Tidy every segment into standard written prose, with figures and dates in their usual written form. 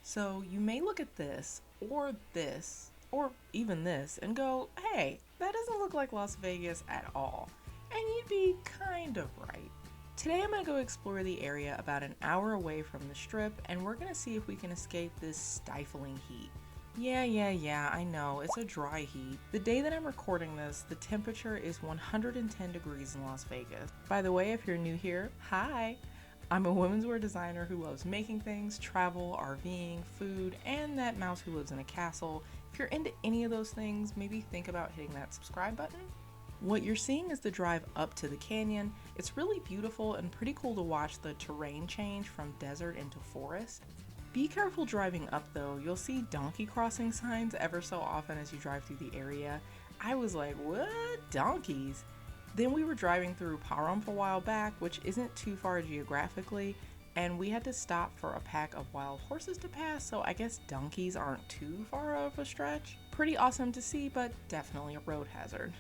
So you may look at this, or even this, and go, hey, that doesn't look like Las Vegas at all. And you'd be kind of right. Today I'm going to go explore the area about an hour away from the Strip, and we're going to see if we can escape this stifling heat. Yeah, I know, it's a dry heat. The day that I'm recording this, the temperature is 110 degrees in Las Vegas. By the way, if you're new here, hi! I'm a women's wear designer who loves making things, travel, RVing, food, and that mouse who lives in a castle. If you're into any of those things, maybe think about hitting that subscribe button. What you're seeing is the drive up to the canyon. It's really beautiful and pretty cool to watch the terrain change from desert into forest. Be careful driving up though, you'll see donkey crossing signs ever so often as you drive through the area. I was like, what? Donkeys? Then we were driving through Pahrump a while back, which isn't too far geographically, and we had to stop for a pack of wild horses to pass, so I guess donkeys aren't too far of a stretch. Pretty awesome to see, but definitely a road hazard.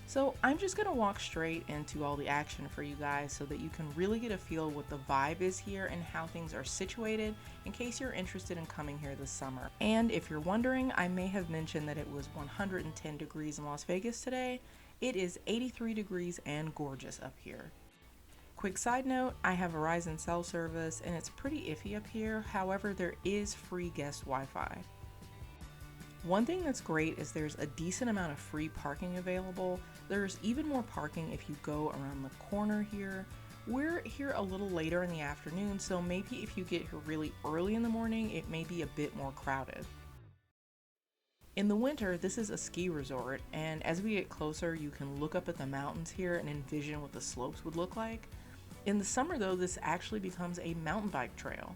So I'm just going to walk straight into all the action for you guys so that you can really get a feel of what the vibe is here and how things are situated in case you're interested in coming here this summer. And if you're wondering, I may have mentioned that it was 110 degrees in Las Vegas today. It is 83 degrees and gorgeous up here. Quick side note, I have Verizon cell service and it's pretty iffy up here. However, there is free guest Wi-Fi. One thing that's great is there's a decent amount of free parking available. There's even more parking if you go around the corner here. We're here a little later in the afternoon, so maybe if you get here really early in the morning, it may be a bit more crowded. In the winter, this is a ski resort, and as we get closer, you can look up at the mountains here and envision what the slopes would look like. In the summer though, this actually becomes a mountain bike trail.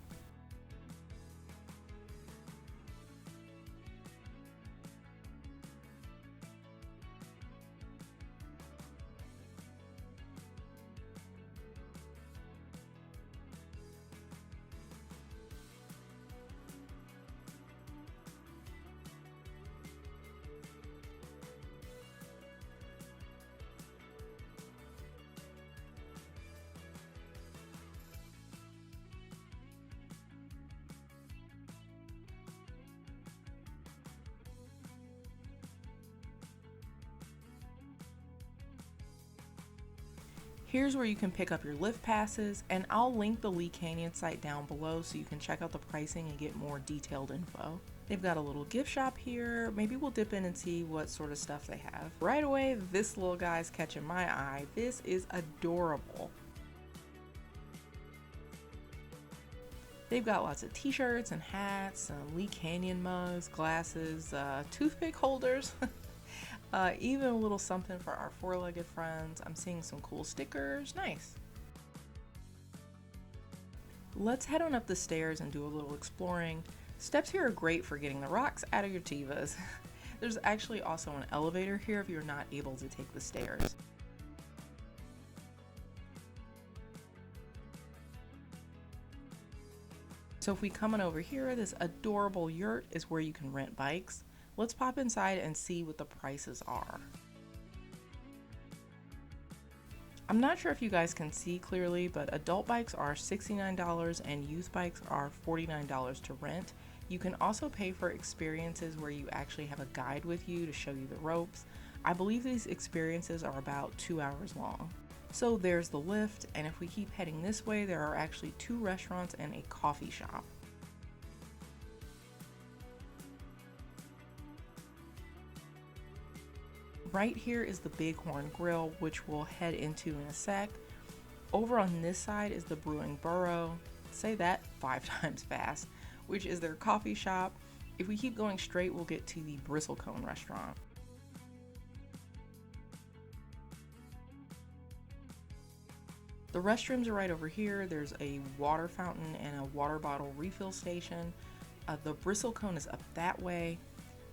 Here's where you can pick up your lift passes, and I'll link the Lee Canyon site down below so you can check out the pricing and get more detailed info. They've got a little gift shop here. Maybe we'll dip in and see what sort of stuff they have. Right away, this little guy's catching my eye. This is adorable. They've got lots of t-shirts and hats, Lee Canyon mugs, glasses, toothpick holders. Even a little something for our four-legged friends. I'm seeing some cool stickers. Nice. Let's head on up the stairs and do a little exploring. Steps here are great for getting the rocks out of your Tevas. There's actually also an elevator here if you're not able to take the stairs. So if we come on over here, this adorable yurt is where you can rent bikes. Let's pop inside and see what the prices are. I'm not sure if you guys can see clearly, but adult bikes are $69 and youth bikes are $49 to rent. You can also pay for experiences where you actually have a guide with you to show you the ropes. I believe these experiences are about 2 hours long. So there's the lift, and if we keep heading this way, there are actually 2 restaurants and a coffee shop. Right here is the Bighorn Grill, which we'll head into in a sec. Over on this side is the Brewing Burrow, say that 5 times fast, which is their coffee shop. If we keep going straight, we'll get to the Bristlecone restaurant. The restrooms are right over here. There's a water fountain and a water bottle refill station. The Bristlecone is up that way.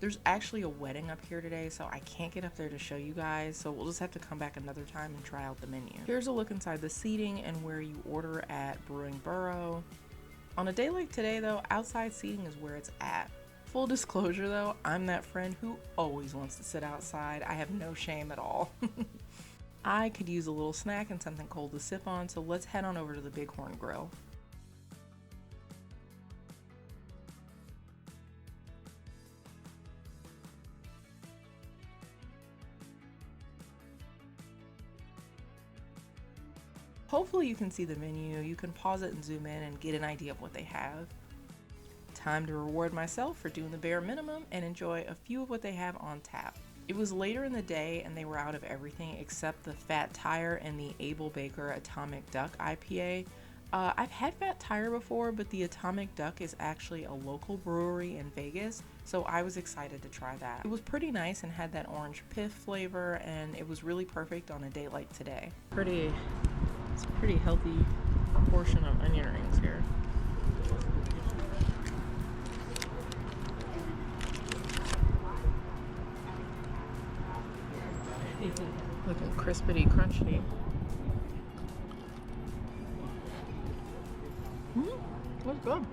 There's actually a wedding up here today, so I can't get up there to show you guys, so we'll just have to come back another time and try out the menu. Here's a look inside the seating and where you order at Brewing Burrow. On a day like today though, outside seating is where it's at. Full disclosure though, I'm that friend who always wants to sit outside. I have no shame at all. I could use a little snack and something cold to sip on, so let's head on over to the Bighorn Grill. Hopefully you can see the menu, you can pause it and zoom in and get an idea of what they have. Time to reward myself for doing the bare minimum and enjoy a few of what they have on tap. It was later in the day and they were out of everything except the Fat Tire and the Able Baker Atomic Duck IPA. I've had Fat Tire before, but the Atomic Duck is actually a local brewery in Vegas, so I was excited to try that. It was pretty nice and had that orange pith flavor, and it was really perfect on a day like today. It's a pretty healthy portion of onion rings here. Looking crispity, crunchy. That's good.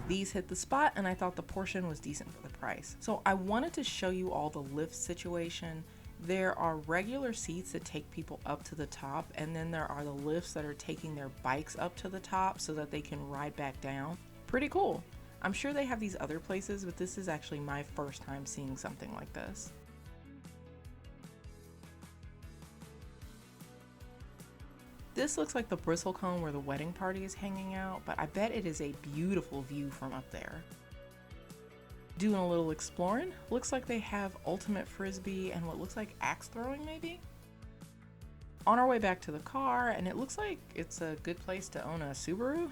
These hit the spot and I thought the portion was decent for the price. So I wanted to show you all the lift situation. There are regular seats that take people up to the top, and then there are the lifts that are taking their bikes up to the top so that they can ride back down. Pretty cool. I'm sure they have these other places, but this is actually my first time seeing something like this. This looks like the bristlecone where the wedding party is hanging out, but I bet it is a beautiful view from up there. Doing a little exploring, looks like they have ultimate frisbee and what looks like axe throwing maybe? On our way back to the car, and it looks like it's a good place to own a Subaru.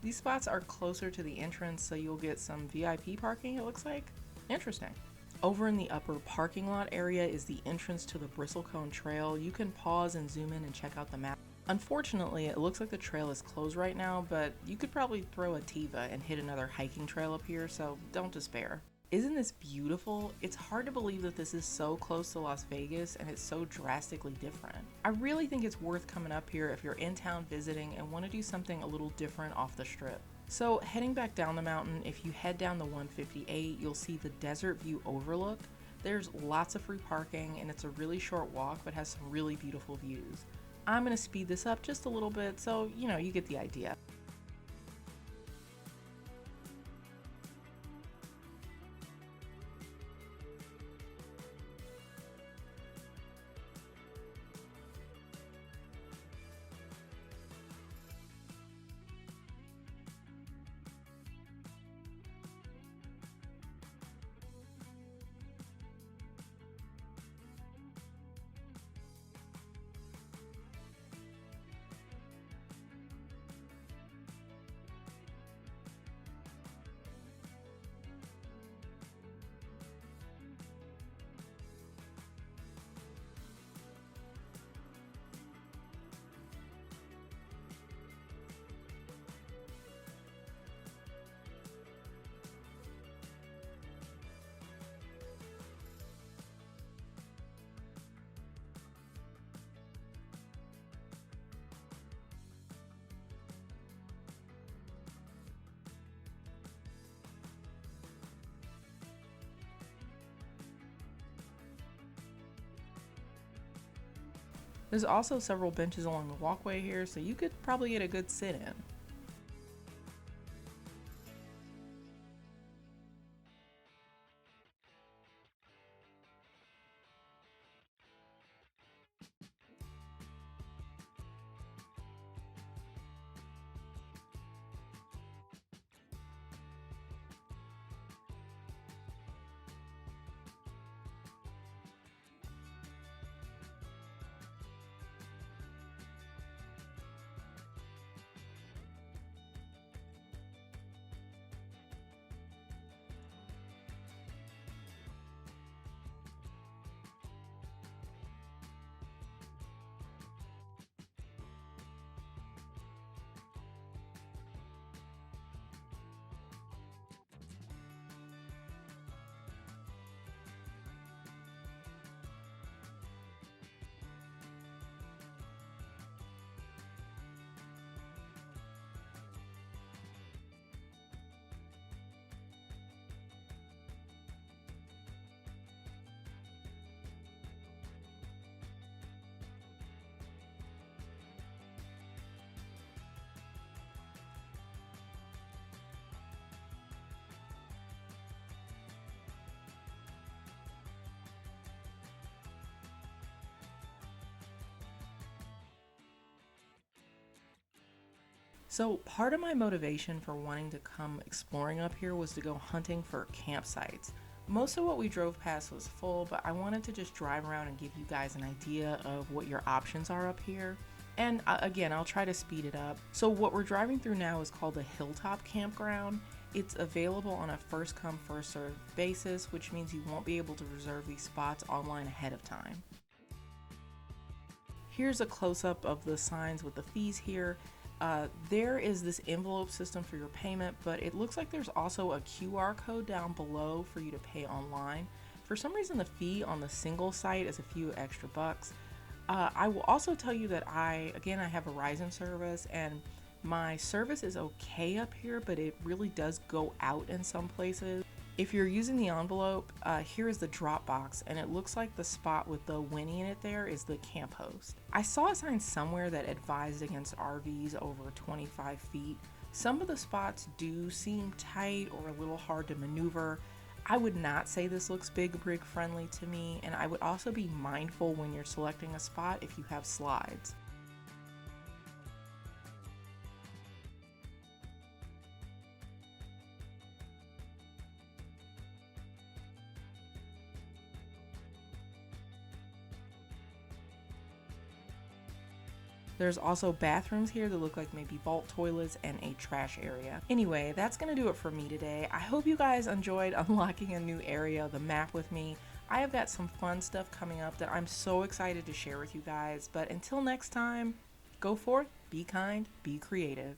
These spots are closer to the entrance, so you'll get some VIP parking, it looks like. Interesting. Over in the upper parking lot area is the entrance to the Bristlecone Trail. You can pause and zoom in and check out the map. Unfortunately, it looks like the trail is closed right now, but you could probably throw a Teva and hit another hiking trail up here, so don't despair. Isn't this beautiful? It's hard to believe that this is so close to Las Vegas and it's so drastically different. I really think it's worth coming up here if you're in town visiting and want to do something a little different off the strip. So heading back down the mountain, if you head down the 158, you'll see the Desert View Overlook. There's lots of free parking and it's a really short walk but has some really beautiful views. I'm going to speed this up just a little bit so you get the idea. There's also several benches along the walkway here, so you could probably get a good sit-in. So part of my motivation for wanting to come exploring up here was to go hunting for campsites. Most of what we drove past was full, but I wanted to just drive around and give you guys an idea of what your options are up here. And again, I'll try to speed it up. So what we're driving through now is called the Hilltop Campground. It's available on a first come first served basis, which means you won't be able to reserve these spots online ahead of time. Here's a close-up of the signs with the fees here. There is this envelope system for your payment, but it looks like there's also a QR code down below for you to pay online. For some reason, the fee on the single site is a few extra bucks. I will also tell you that I have Verizon service, and my service is okay up here, but it really does go out in some places. If you're using the envelope, here is the drop box, and it looks like the spot with the Winnie in it there is the camp host. I saw a sign somewhere that advised against RVs over 25 feet. Some of the spots do seem tight or a little hard to maneuver. I would not say this looks big rig friendly to me, and I would also be mindful when you're selecting a spot if you have slides. There's also bathrooms here that look like maybe vault toilets and a trash area. Anyway, that's gonna do it for me today. I hope you guys enjoyed unlocking a new area of the map with me. I have got some fun stuff coming up that I'm so excited to share with you guys. But until next time, go forth, be kind, be creative.